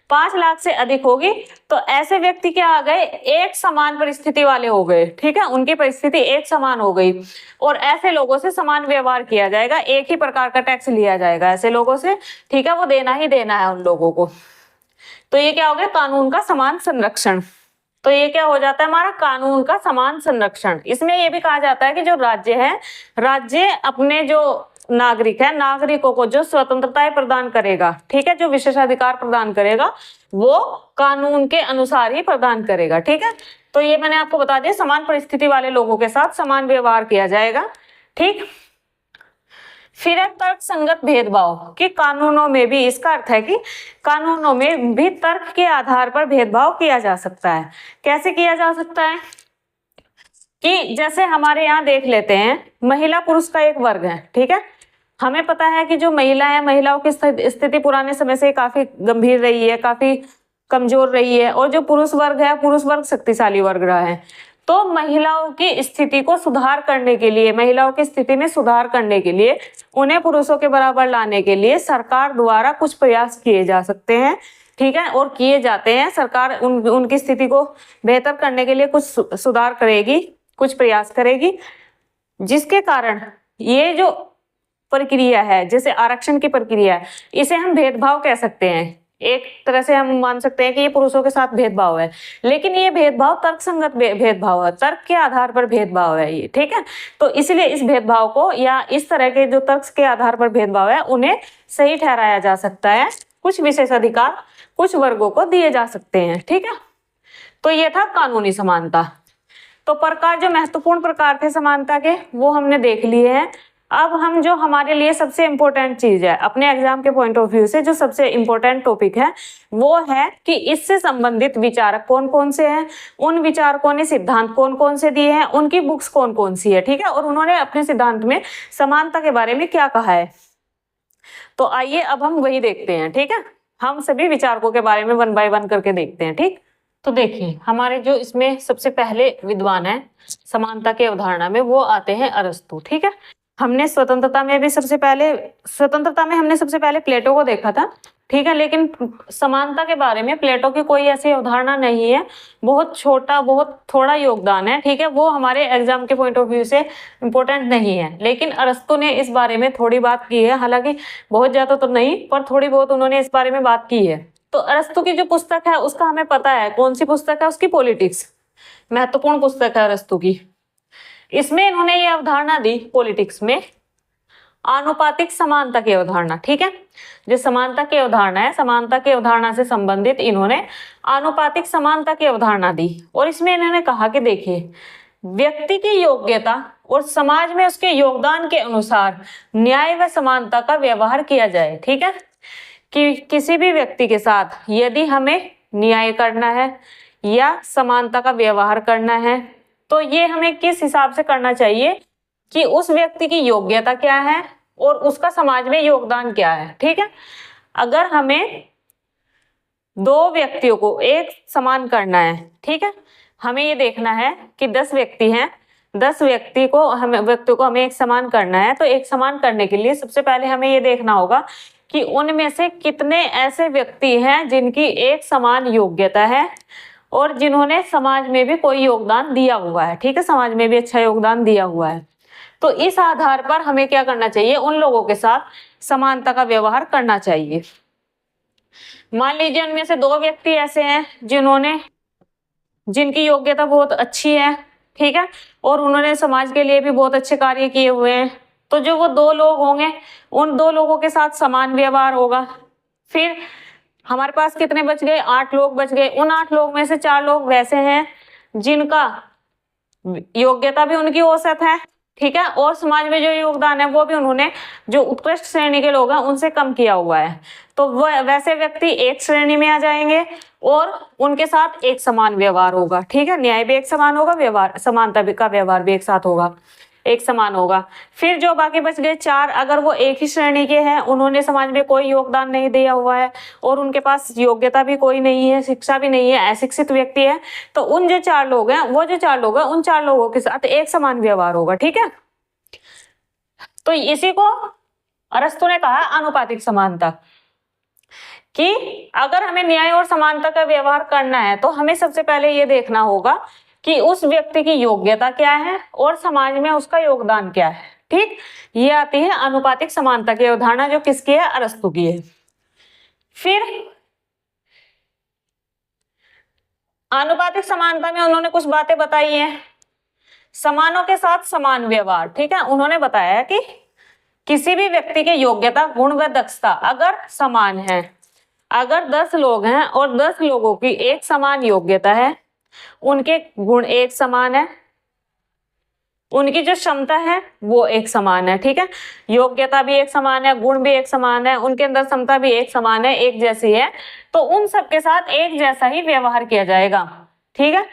5 लाख से अधिक होगी, तो ऐसे व्यक्ति क्या आ गए, एक समान परिस्थिति वाले हो गए, ठीक है, उनकी परिस्थिति एक समान हो गई। और ऐसे लोगों से समान व्यवहार किया जाएगा, एक ही प्रकार का टैक्स लिया जाएगा ऐसे लोगों से, ठीक है, वो देना ही देना है उन लोगों को। तो ये क्या हो गया, कानून का समान संरक्षण। तो ये क्या हो जाता है हमारा, कानून का समान संरक्षण। इसमें ये भी कहा जाता है कि जो राज्य है, राज्य अपने जो नागरिक है, नागरिकों को जो स्वतंत्रताएं प्रदान करेगा, ठीक है, जो विशेषाधिकार प्रदान करेगा, वो कानून के अनुसार ही प्रदान करेगा, ठीक है। तो ये मैंने आपको बता दिया, समान परिस्थिति वाले लोगों के साथ समान व्यवहार किया जाएगा, ठीक। फिर है तर्क संगत भेदभाव, कि कानूनों में भी, इसका अर्थ है कि कानूनों में भी तर्क के आधार पर भेदभाव किया जा सकता है। कैसे किया जा सकता है कि जैसे हमारे यहाँ देख लेते हैं, महिला पुरुष का एक वर्ग है, ठीक है, हमें पता है कि जो महिला है, महिलाओं की स्थिति पुराने समय से काफी गंभीर रही है, काफी कमजोर रही है, और जो पुरुष वर्ग है, पुरुष वर्ग शक्तिशाली वर्ग रहा है। तो महिलाओं की स्थिति को सुधार करने के लिए, महिलाओं की स्थिति में सुधार करने के लिए, उन्हें पुरुषों के बराबर लाने के लिए सरकार द्वारा कुछ प्रयास किए जा सकते हैं, ठीक है, और किए जाते हैं। सरकार उनकी स्थिति को बेहतर करने के लिए कुछ सुधार करेगी, कुछ प्रयास करेगी, जिसके कारण ये जो प्रक्रिया है, जैसे आरक्षण की प्रक्रिया है, इसे हम भेदभाव कह सकते हैं। एक तरह से हम मान सकते हैं कि ये पुरुषों के साथ भेदभाव है, लेकिन ये भेदभाव तर्कसंगत भेदभाव है, तर्क के आधार पर भेदभाव है ये, ठीक है। तो इसलिए इस भेदभाव को, या इस तरह के जो तर्क के आधार पर भेदभाव है, उन्हें सही ठहराया जा सकता है, कुछ विशेष अधिकार कुछ वर्गों को दिए जा सकते हैं, ठीक है। तो ये था कानूनी समानता। तो प्रकार, जो महत्वपूर्ण प्रकार थे समानता के, वो हमने देख लिए हैं। अब हम, जो हमारे लिए सबसे इम्पोर्टेंट चीज है अपने एग्जाम के पॉइंट ऑफ व्यू से, जो सबसे इम्पोर्टेंट टॉपिक है, वो है कि इससे संबंधित विचारक कौन कौन से हैं, उन विचारकों ने सिद्धांत कौन कौन से दिए हैं, उनकी बुक्स कौन कौन सी है, ठीक है, और उन्होंने अपने सिद्धांत में समानता के बारे में क्या कहा है। तो आइए अब हम वही देखते हैं, ठीक है। हम सभी विचारकों के बारे में 1 बाय 1 करके देखते हैं, ठीक। तो देखिए, हमारे जो इसमें सबसे पहले विद्वान है समानता की अवधारणा में, वो आते हैं अरस्तु, ठीक है। हमने स्वतंत्रता में हमने सबसे पहले प्लेटो को देखा था, ठीक है, लेकिन समानता के बारे में प्लेटो की कोई ऐसी अवधारणा नहीं है, बहुत छोटा, बहुत थोड़ा योगदान है, ठीक है, वो हमारे एग्जाम के पॉइंट ऑफ व्यू से इम्पोर्टेंट नहीं है। लेकिन अरस्तु ने इस बारे में थोड़ी बात की है, हालांकि बहुत ज्यादा तो नहीं, पर थोड़ी बहुत उन्होंने इस बारे में बात की है। तो अरस्तु की जो पुस्तक है उसका हमें पता है, कौन सी पुस्तक है उसकी, पॉलिटिक्स, महत्वपूर्ण पुस्तक है अरस्तु की। इसमें इन्होंने ये अवधारणा दी, पॉलिटिक्स में, आनुपातिक समानता की अवधारणा, ठीक है। जो समानता की अवधारणा है, समानता की अवधारणा से संबंधित इन्होंने आनुपातिक समानता की अवधारणा दी। और इसमें इन्होंने कहा कि देखिए, व्यक्ति की योग्यता और समाज में उसके योगदान के अनुसार न्याय व समानता का व्यवहार किया जाए, ठीक है। कि किसी भी व्यक्ति के साथ यदि हमें न्याय करना है या समानता का व्यवहार करना है, तो ये हमें किस हिसाब से करना चाहिए कि उस व्यक्ति की योग्यता क्या है और उसका समाज में योगदान क्या है, ठीक है। अगर हमें 2 व्यक्तियों को एक समान करना है, ठीक है, हमें ये देखना है कि 10 व्यक्ति हैं, 10 व्यक्तियों को हमें एक समान करना है। तो एक समान करने के लिए सबसे पहले हमें ये देखना होगा कि उनमें से कितने ऐसे व्यक्ति हैं जिनकी एक समान योग्यता है और जिन्होंने समाज में भी कोई योगदान दिया हुआ है, ठीक है, समाज में भी अच्छा योगदान दिया हुआ है। तो इस आधार पर हमें क्या करना चाहिए, उन लोगों के साथ समानता का व्यवहार करना चाहिए। मान लीजिए उनमें से 2 व्यक्ति ऐसे हैं जिनकी योग्यता बहुत अच्छी है, ठीक है, और उन्होंने समाज के लिए भी बहुत अच्छे कार्य किए हुए हैं। तो जो वो 2 लोग होंगे, उन 2 लोगों के साथ समान व्यवहार होगा। फिर हमारे पास कितने बच गए, 8 लोग बच गए। उन 8 लोग में से 4 लोग वैसे हैं जिनका योग्यता भी उनकी औसत है, ठीक है, और समाज में जो योगदान है वो भी उन्होंने, जो उत्कृष्ट श्रेणी के लोग हैं, उनसे कम किया हुआ है। तो वह वैसे व्यक्ति एक श्रेणी में आ जाएंगे और उनके साथ एक समान व्यवहार होगा, ठीक है, न्याय भी एक समान होगा, व्यवहार, समानता भी का व्यवहार भी एक साथ होगा, एक समान होगा। फिर जो बाकी बच गए 4, अगर वो एक ही श्रेणी के हैं, उन्होंने समाज में कोई योगदान नहीं दिया हुआ है और उनके पास योग्यता भी कोई नहीं है, शिक्षा भी नहीं है, अशिक्षित व्यक्ति है, तो उन जो 4 लोग हैं, वो जो 4 लोग हैं, उन 4 लोगों के साथ एक समान व्यवहार होगा, ठीक है। तो इसी को अरस्तु ने कहा आनुपातिक समानता, कि अगर हमें न्याय और समानता का व्यवहार करना है तो हमें सबसे पहले ये देखना होगा कि उस व्यक्ति की योग्यता क्या है और समाज में उसका योगदान क्या है, ठीक। ये आती है आनुपातिक समानता की अवधारणा, जो किसकी है, अरस्तु की है। फिर आनुपातिक समानता में उन्होंने कुछ बातें बताई हैं, समानों के साथ समान व्यवहार, ठीक है। उन्होंने बताया कि किसी भी व्यक्ति की योग्यता, गुण व दक्षता अगर समान है, अगर 10 लोग हैं और 10 लोगों की एक समान योग्यता है, उनके गुण एक समान है, उनकी जो क्षमता है वो एक समान है, ठीक है, योग्यता भी एक समान है, गुण भी एक समान है, उनके अंदर क्षमता भी एक समान है, एक जैसी है, तो उन सबके साथ एक जैसा ही व्यवहार किया जाएगा, ठीक है।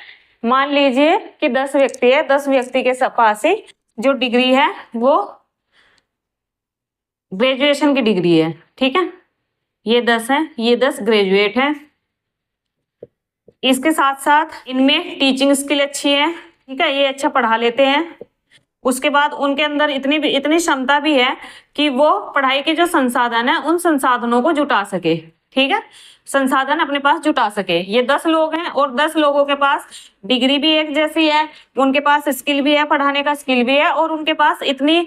मान लीजिए कि 10 व्यक्ति है, 10 व्यक्ति के पास ही जो डिग्री है वो ग्रेजुएशन की डिग्री है, ठीक है, ये 10 है, ये 10 ग्रेजुएट है। इसके साथ साथ इनमें टीचिंग स्किल अच्छी है, ठीक है, ये अच्छा पढ़ा लेते हैं। उसके बाद उनके अंदर इतनी क्षमता भी है कि वो पढ़ाई के जो संसाधन है उन संसाधनों को जुटा सके। ठीक है, संसाधन अपने पास जुटा सके। ये 10 लोग हैं और 10 लोगों के पास डिग्री भी एक जैसी है, उनके पास स्किल भी है, पढ़ाने का स्किल भी है, और उनके पास इतनी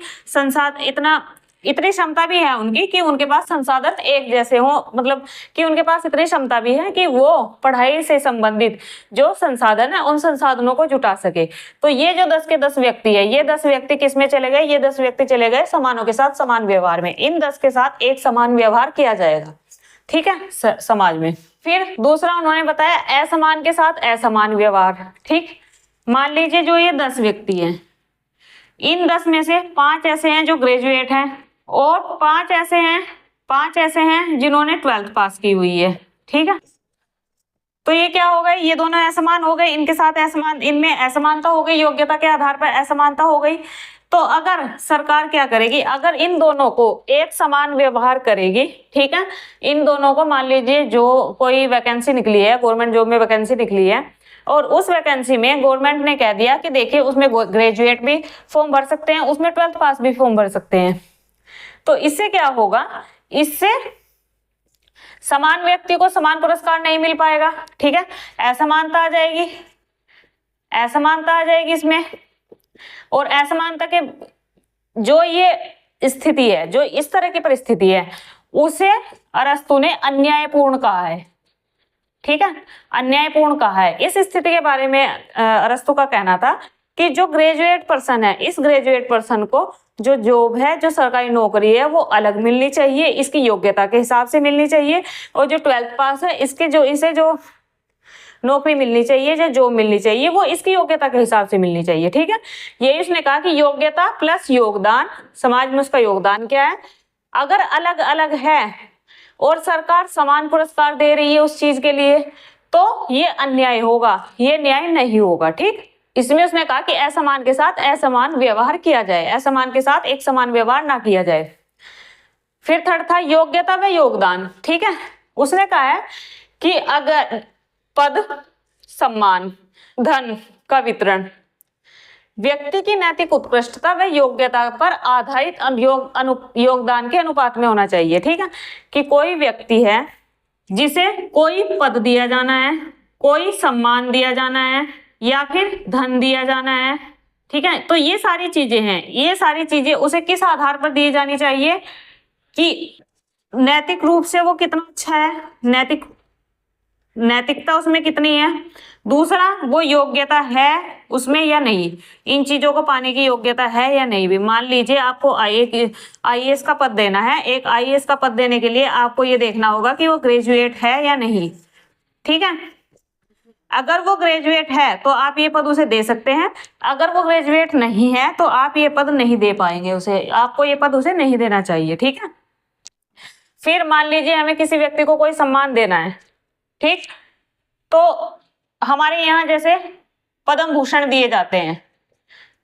क्षमता भी है उनकी कि उनके पास संसाधन एक जैसे हो, मतलब कि उनके पास इतनी क्षमता भी है कि वो पढ़ाई से संबंधित जो संसाधन है उन संसाधनों को जुटा सके। तो ये जो 10 के 10 व्यक्ति है, ये 10 व्यक्ति किस में चले गए? ये 10 व्यक्ति चले गए समानों के साथ समान व्यवहार में। इन 10 के साथ एक समान व्यवहार किया जाएगा, ठीक है, समाज में। फिर दूसरा उन्होंने बताया असमान के साथ असमान व्यवहार। ठीक, मान लीजिए जो ये 10 व्यक्ति हैं, इन 10 में से 5 ऐसे हैं जो ग्रेजुएट हैं और 5 ऐसे हैं जिन्होंने 12th पास की हुई है। ठीक है, तो ये क्या हो गए? ये दोनों असमान हो गए, इनके साथ असमान, इनमें असमानता हो गई, योग्यता के आधार पर असमानता हो गई। तो अगर सरकार क्या करेगी? अगर इन दोनों को एक समान व्यवहार करेगी, ठीक है, इन दोनों को मान लीजिए जो कोई वैकेंसी निकली है, गवर्नमेंट जॉब में वैकेंसी निकली है, और उस वैकेंसी में गवर्नमेंट ने कह दिया कि देखिए उसमें ग्रेजुएट भी फॉर्म भर सकते हैं, उसमें 12th पास भी फॉर्म भर सकते हैं। तो इससे क्या होगा? इससे समान व्यक्ति को समान पुरस्कार नहीं मिल पाएगा। ठीक है, असमानता आ जाएगी, असमानता आ जाएगी इसमें। और असमानता के जो ये स्थिति है, जो इस तरह की परिस्थिति है, उसे अरस्तु ने अन्यायपूर्ण कहा है। ठीक है, अन्यायपूर्ण कहा है। इस स्थिति के बारे में अरस्तु का कहना था कि जो ग्रेजुएट पर्सन है, इस ग्रेजुएट पर्सन को जो जॉब है, जो सरकारी नौकरी है, वो अलग मिलनी चाहिए, इसकी योग्यता के हिसाब से मिलनी चाहिए। और जो 12th पास है, इसे जो नौकरी मिलनी चाहिए, जो जॉब मिलनी चाहिए, वो इसकी योग्यता के हिसाब से मिलनी चाहिए। ठीक है, यही उसने कहा कि योग्यता प्लस योगदान, समाज में उसका योगदान क्या है, अगर अलग अलग है और सरकार समान पुरस्कार दे रही है उस चीज के लिए, तो ये अन्याय होगा, ये न्याय नहीं होगा। ठीक, इसमें उसने कहा कि असमान के साथ असमान व्यवहार किया जाए, असमान के साथ एक समान व्यवहार ना किया जाए। फिर थर्ड था योग्यता व योगदान। ठीक है, उसने कहा है कि अगर पद, सम्मान, धन का वितरण व्यक्ति की नैतिक उत्कृष्टता व योग्यता पर आधारित योगदान के अनुपात में होना चाहिए। ठीक है, कि कोई व्यक्ति है जिसे कोई पद दिया जाना है, कोई सम्मान दिया जाना है, या फिर धन दिया जाना है। ठीक है, तो ये सारी चीजें हैं, ये सारी चीजें उसे किस आधार पर दी जानी चाहिए कि नैतिक रूप से वो कितना अच्छा है, नैतिकता उसमें कितनी है, दूसरा वो योग्यता है उसमें या नहीं, इन चीजों को पाने की योग्यता है या नहीं भी। मान लीजिए आपको आईएएस का पद देना है, एक आईएएस का पद देने के लिए आपको ये देखना होगा कि वो ग्रेजुएट है या नहीं। ठीक है, अगर वो ग्रेजुएट है तो आप ये पद उसे दे सकते हैं, अगर वो ग्रेजुएट नहीं है तो आप ये पद नहीं दे पाएंगे उसे, आपको ये पद उसे नहीं देना चाहिए। ठीक है, फिर मान लीजिए हमें किसी व्यक्ति को कोई सम्मान देना है, ठीक, तो हमारे यहाँ जैसे पद्म भूषण दिए जाते हैं,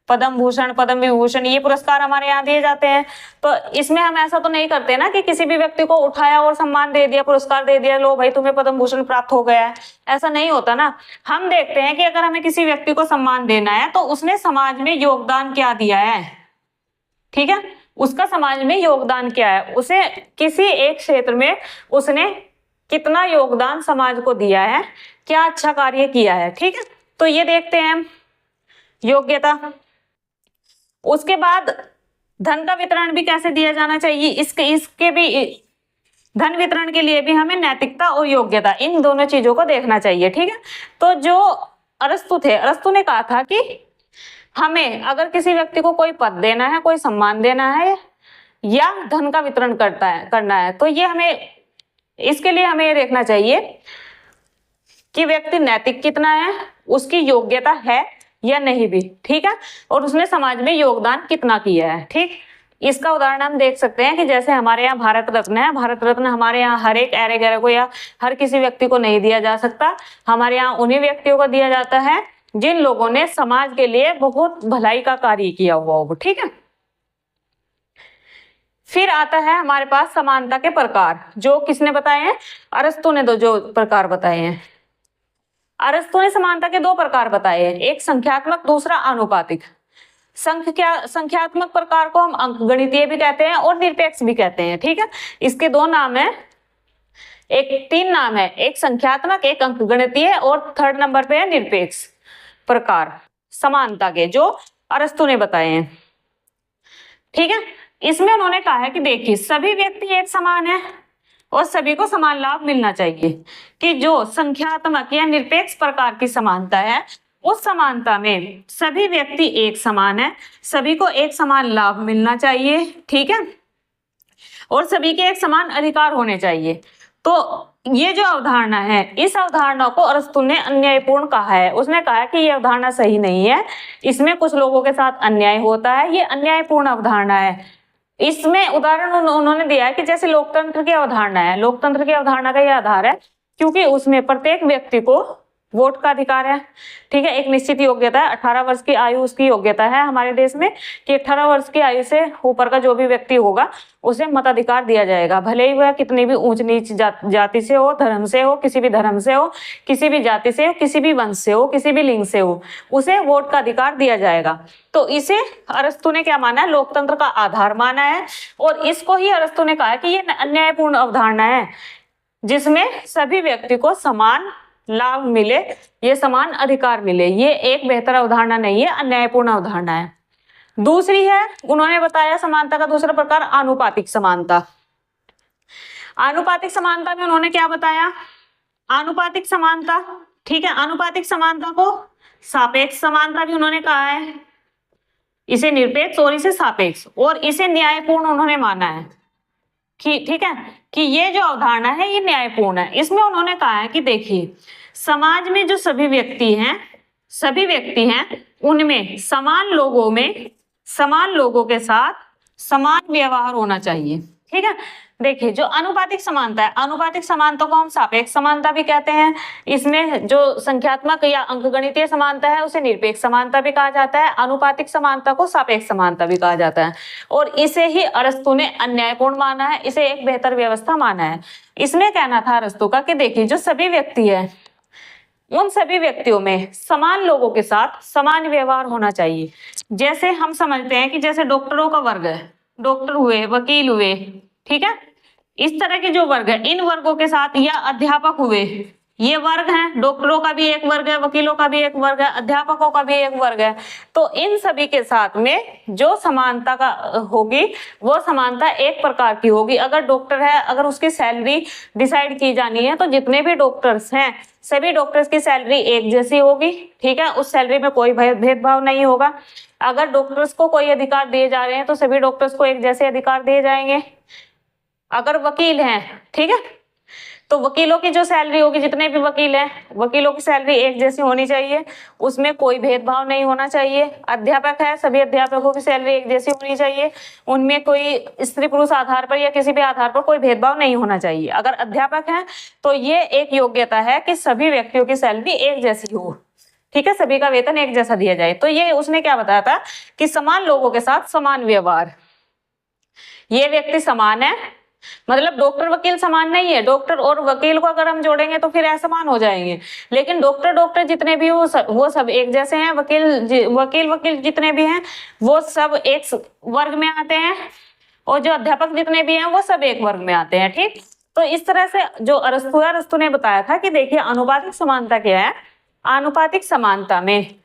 पद्म भूषण, पद्म विभूषण, ये पुरस्कार हमारे यहाँ दिए जाते हैं। तो इसमें हम ऐसा तो नहीं करते ना कि किसी भी व्यक्ति को उठाया और सम्मान दे दिया, पुरस्कार दे दिया, लो भाई तुम्हें पद्म भूषण प्राप्त हो गया है, ऐसा नहीं होता ना। हम देखते हैं कि अगर हमें किसी व्यक्ति को सम्मान देना है तो उसने समाज में योगदान क्या दिया है। ठीक है, उसका समाज में योगदान क्या है, उसे किसी एक क्षेत्र में उसने कितना योगदान समाज को दिया है, क्या अच्छा कार्य किया है। ठीक है, तो ये देखते हैं हम योग्यता। उसके बाद धन का वितरण भी कैसे दिया जाना चाहिए, इसके भी धन वितरण के लिए भी हमें नैतिकता और योग्यता, इन दोनों चीजों को देखना चाहिए। ठीक है, तो जो अरस्तु थे, अरस्तु ने कहा था कि हमें अगर किसी व्यक्ति को कोई पद देना है, कोई सम्मान देना है या धन का वितरण करना है, तो ये हमें, इसके लिए हमें ये देखना चाहिए कि व्यक्ति नैतिक कितना है, उसकी योग्यता है या नहीं भी। ठीक है, और उसने समाज में योगदान कितना किया है। ठीक, इसका उदाहरण हम देख सकते हैं कि जैसे हमारे यहाँ भारत रत्न है, भारत रत्न हमारे यहाँ हर एक ऐरे गैरे को या हर किसी व्यक्ति को नहीं दिया जा सकता, हमारे यहाँ उन्हीं व्यक्तियों को दिया जाता है जिन लोगों ने समाज के लिए बहुत भलाई का कार्य किया हुआ हो। ठीक है, फिर आता है हमारे पास समानता के प्रकार, जो किसने बताए हैं, अरस्तु ने जो प्रकार बताए हैं। अरस्तु ने समानता के दो प्रकार बताए हैं, एक संख्यात्मक, दूसरा आनुपातिक। संख्यात्मक प्रकार को हम अंकगणितीय भी कहते हैं और निरपेक्ष भी कहते हैं, ठीक है। इसके दो नाम है, एक तीन नाम है, एक संख्यात्मक, एक अंकगणितीय और थर्ड नंबर पे है निरपेक्ष प्रकार समानता के, जो अरस्तु ने बताए हैं, ठीक है। इसमें उन्होंने कहा है कि देखिए सभी व्यक्ति एक समान है और सभी को समान लाभ मिलना चाहिए, कि जो संख्यात्मक या निरपेक्ष प्रकार की समानता है उस समानता में सभी व्यक्ति एक समान है, सभी को एक समान लाभ मिलना चाहिए, ठीक है, और सभी के एक समान अधिकार होने चाहिए। तो ये जो अवधारणा है, इस अवधारणा को अरस्तु ने अन्यायपूर्ण कहा है। उसने कहा कि ये अवधारणा सही नहीं है, इसमें कुछ लोगों के साथ अन्याय होता है, ये अन्यायपूर्ण अवधारणा है। इसमें उदाहरण उन्होंने दिया है कि जैसे लोकतंत्र की अवधारणा है, लोकतंत्र की अवधारणा का यह आधार है क्योंकि उसमें प्रत्येक व्यक्ति को वोट का अधिकार है, ठीक है। एक निश्चित योग्यता है, 18 वर्ष की आयु उसकी योग्यता है हमारे देश में, कि 18 वर्ष की आयु से ऊपर का जो भी व्यक्ति होगा उसे मताधिकार दिया जाएगा, भले ही वह कितनी भी ऊंच नीच जाति से हो, धर्म से हो, किसी भी धर्म से हो, किसी भी जाति से हो, किसी भी वंश से हो, किसी भी लिंग से हो, उसे वोट का अधिकार दिया जाएगा। तो इसे अरस्तु ने क्या माना है, लोकतंत्र का आधार माना है, और इसको ही अरस्तु ने कहा कि ये अन्यायपूर्ण अवधारणा है जिसमें सभी व्यक्ति को समान लाभ मिले, ये समान अधिकार मिले। ये एक बेहतर अवधारणा नहीं है, अन्यायपूर्ण अवधारणा है। दूसरी है, उन्होंने बताया समानता का दूसरा प्रकार आनुपातिक समानता। आनुपातिक समानता में उन्होंने क्या बताया, आनुपातिक समानता, ठीक है, आनुपातिक समानता को सापेक्ष समानता भी उन्होंने कहा है, इसे निरपेक्ष और इसे सापेक्ष, और इसे न्यायपूर्ण उन्होंने माना है कि ठीक है, कि ये जो अवधारणा है ये न्यायपूर्ण है। इसमें उन्होंने कहा है कि देखिए समाज में जो सभी व्यक्ति हैं उनमें समान लोगों के साथ समान व्यवहार होना चाहिए, ठीक है। देखिए जो अनुपातिक समानता है, अनुपातिक समानता को हम सापेक्ष समानता भी कहते हैं। इसमें जो संख्यात्मक या अंकगणितीय समानता है उसे निरपेक्ष समानता भी कहा जाता है, अनुपातिक समानता को सापेक्ष समानता भी कहा जाता है, और इसे ही अरस्तु ने अन्यायपूर्ण माना है, इसे एक बेहतर व्यवस्था माना है। इसमें कहना था अरस्तु का कि देखिए जो सभी व्यक्ति है उन सभी व्यक्तियों में समान लोगों के साथ समान व्यवहार होना चाहिए। जैसे हम समझते हैं कि जैसे डॉक्टरों का वर्ग है, डॉक्टर हुए, वकील हुए, ठीक है, इस तरह के जो वर्ग है, इन वर्गों के साथ, या अध्यापक हुए, ये वर्ग हैं, डॉक्टरों का भी एक वर्ग है, वकीलों का भी एक वर्ग है, अध्यापकों का भी एक वर्ग है। तो इन सभी के साथ में जो समानता का होगी वो समानता एक प्रकार की होगी। अगर डॉक्टर है, अगर उसकी सैलरी डिसाइड की जानी है तो जितने भी डॉक्टर्स हैं सभी डॉक्टर्स की सैलरी एक जैसी होगी, ठीक है, उस सैलरी में कोई भेदभाव नहीं होगा। अगर डॉक्टर्स को कोई अधिकार दिए जा रहे हैं तो सभी डॉक्टर्स को एक जैसे अधिकार दिए जाएंगे। अगर वकील हैं, ठीक है, तो वकीलों की जो सैलरी होगी, जितने भी वकील हैं वकीलों की सैलरी एक जैसी होनी चाहिए, उसमें कोई भेदभाव नहीं होना चाहिए। अध्यापक है, सभी अध्यापकों की सैलरी एक जैसी होनी चाहिए, उनमें कोई स्त्री पुरुष आधार पर या किसी भी आधार पर कोई भेदभाव नहीं होना चाहिए। अगर अध्यापक है तो ये एक योग्यता है कि सभी व्यक्तियों की सैलरी एक जैसी हो, ठीक है, सभी का वेतन एक जैसा दिया जाए। तो ये उसने क्या बताया था कि समान लोगों के साथ समान व्यवहार, ये व्यक्ति समान है, मतलब डॉक्टर वकील समान नहीं है। डॉक्टर और वकील को अगर हम जोड़ेंगे तो फिर असमान हो जाएंगे, लेकिन डॉक्टर जितने भी वो सब एक जैसे हैं। वकील जितने भी हैं वो सब एक वर्ग में आते हैं, और जो अध्यापक जितने भी हैं वो सब एक वर्ग में आते हैं, ठीक। तो इस तरह से जो अरस्तु ने बताया था कि देखिए आनुपातिक समानता क्या है, आनुपातिक समानता में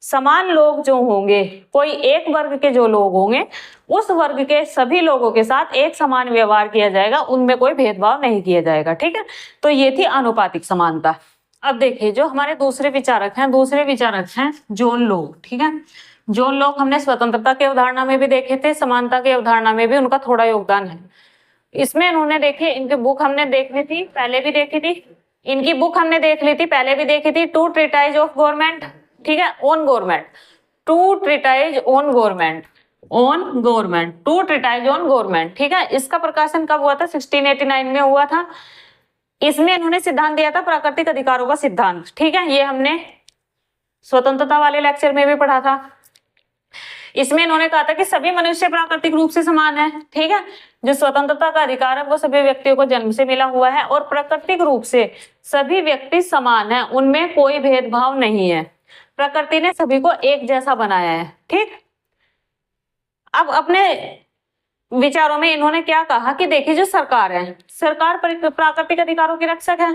समान लोग जो होंगे, कोई एक वर्ग के जो लोग होंगे उस वर्ग के सभी लोगों के साथ एक समान व्यवहार किया जाएगा, उनमें कोई भेदभाव नहीं किया जाएगा, ठीक है। तो ये थी आनुपातिक समानता। अब देखिए जो हमारे दूसरे विचारक हैं जॉन लॉक, ठीक है। जॉन लॉक हमने स्वतंत्रता की अवधारणा में भी देखे थे, समानता की अवधारणा में भी उनका थोड़ा योगदान है। इसमें इन्होंने देखिए, इनकी बुक हमने देख ली थी, पहले भी देखी थी, इनकी बुक हमने देख ली थी, पहले भी देखी थी, टू ट्रीटाइज ऑफ गवर्नमेंट, ठीक है, on government, two treatise on government, two treatise on government, ठीक है। इसका प्रकाशन कब हुआ था? 1689 में हुआ था। इसमें इन्होंने सिद्धांत दिया था प्राकृतिक अधिकारों का सिद्धांत, ठीक है, ये हमने स्वतंत्रता वाले लेक्चर में भी पढ़ा था। इसमें इन्होंने कहा था कि सभी मनुष्य प्राकृतिक रूप से समान है, ठीक है। जो स्वतंत्रता का अधिकार है वो सभी व्यक्तियों को जन्म से मिला हुआ है और प्राकृतिक रूप से सभी व्यक्ति समान है, उनमें कोई भेदभाव नहीं है। प्रकृति ने सभी को एक जैसा बनाया है, ठीक। अब अपने विचारों में इन्होंने क्या कहा कि देखिए जो सरकार है, सरकार प्राकृतिक अधिकारों की रक्षक है,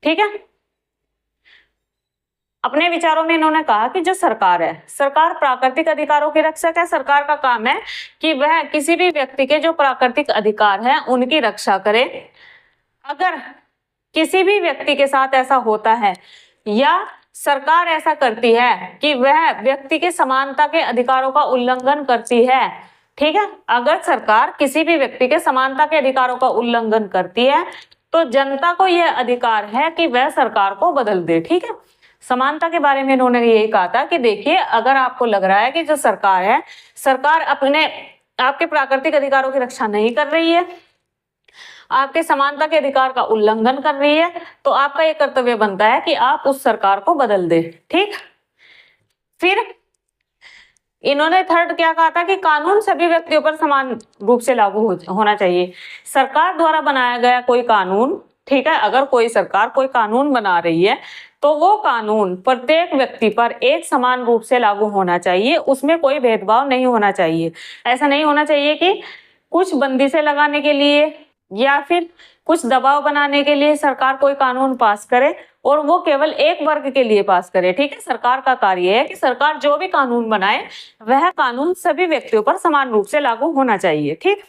ठीक है। अपने विचारों में इन्होंने कहा कि जो सरकार है, सरकार प्राकृतिक अधिकारों की रक्षक है। सरकार का काम है कि वह किसी भी व्यक्ति के जो प्राकृतिक अधिकार हैं उनकी रक्षा करे। अगर किसी भी व्यक्ति के साथ ऐसा होता है या सरकार ऐसा करती है कि वह व्यक्ति के समानता के अधिकारों का उल्लंघन करती है, ठीक है, अगर सरकार किसी भी व्यक्ति के समानता के अधिकारों का उल्लंघन करती है तो जनता को यह अधिकार है कि वह सरकार को बदल दे, ठीक है। समानता के बारे में इन्होंने यही कहा था कि देखिए अगर आपको लग रहा है कि जो सरकार है, सरकार आपके प्राकृतिक अधिकारों की रक्षा नहीं कर रही है, आपके समानता के अधिकार का उल्लंघन कर रही है, तो आपका ये कर्तव्य बनता है कि आप उस सरकार को बदल दे, ठीक। फिर इन्होंने थर्ड क्या कहा था कि कानून सभी व्यक्तियों पर समान रूप से लागू होना चाहिए। सरकार द्वारा बनाया गया कोई कानून, ठीक है, अगर कोई सरकार कोई कानून बना रही है तो वो कानून प्रत्येक व्यक्ति पर एक समान रूप से लागू होना चाहिए, उसमें कोई भेदभाव नहीं होना चाहिए। ऐसा नहीं होना चाहिए कि कुछ बंदिशें लगाने के लिए या फिर कुछ दबाव बनाने के लिए सरकार कोई कानून पास करे और वो केवल एक वर्ग के लिए पास करे, ठीक है। सरकार का कार्य है कि सरकार जो भी कानून बनाए वह कानून सभी व्यक्तियों पर समान रूप से लागू होना चाहिए, ठीक।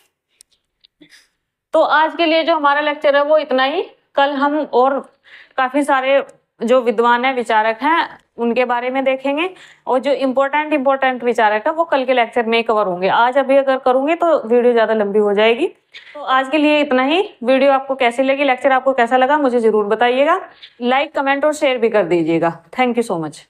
तो आज के लिए जो हमारा लेक्चर है वो इतना ही। कल हम और काफी सारे जो विद्वान है, विचारक हैं, उनके बारे में देखेंगे और जो इम्पोर्टेंट विचारक है वो कल के लेक्चर में कवर होंगे। आज अभी अगर करूंगी तो वीडियो ज्यादा लंबी हो जाएगी। तो आज के लिए इतना ही। वीडियो आपको कैसी लगी, लेक्चर आपको कैसा लगा, मुझे जरूर बताइएगा। लाइक, कमेंट और शेयर भी कर दीजिएगा। Thank you so much.